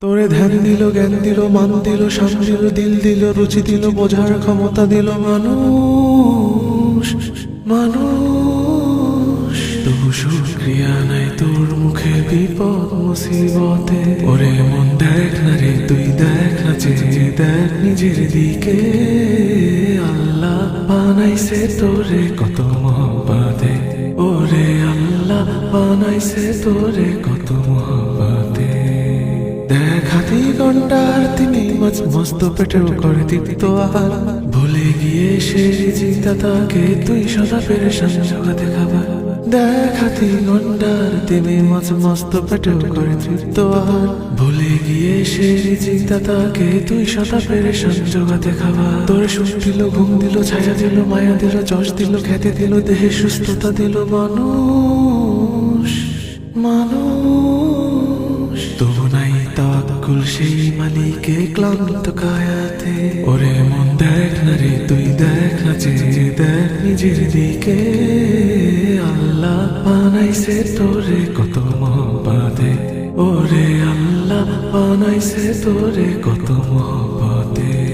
তোরে ধ্যান দিল, জ্ঞান দিল, মান দিল, শান দিল, দিল দিল, রুচি দিল, বোঝার ক্ষমতা দিল মানুষ। মানুষ তবু শুকরিয়া নাই তোর মুখে বিপদ মুসিবতে। ওরে মন দেখ না রে, তুই দেখ না, চেয়ে দেখ নিজের দিকে। আল্লাহ বানাইছে তোরে কত মহব্বতে। ওরে আল্লাহ বানাইছে তোরে কত মহব্বতে। দেখ হাতি ঘন্টার তিনি মাছ মস্ত পেটেও করে দীপ্ত আহার। ভুলে গিয়ে সে রিজিকটা তাকে তুই সদা পেরেশান জোগাতে খাবার। দেখ হাতি ঘন্টার তিনি মাছ মস্ত পেটেও করে তৃপ্ত আহার। ভুলে গিয়ে সে রিজিকটা তাকে তুই সদা পেরেশান জোগাতে খাবার। তোর সুখ দিল, ঘুম দিল, ছায়া দিল, মায়া দিল, যশ দিল, খ্যাতি দিল, দেহে সুস্থতা দিল মানুষ। মানুষ তবু নাই তাওয়াক্কুল সেই মালিকে ক্লান্ত কায়াতে। ওরে মন দেখ না রে, তুই দেখ না, চেয়ে দেখ নিজের দিকে। আল্লাহ বানাইছে তোরে কত মহব্বতে। ওরে আল্লাহ বানাইছে তোরে কত মহব্বতে।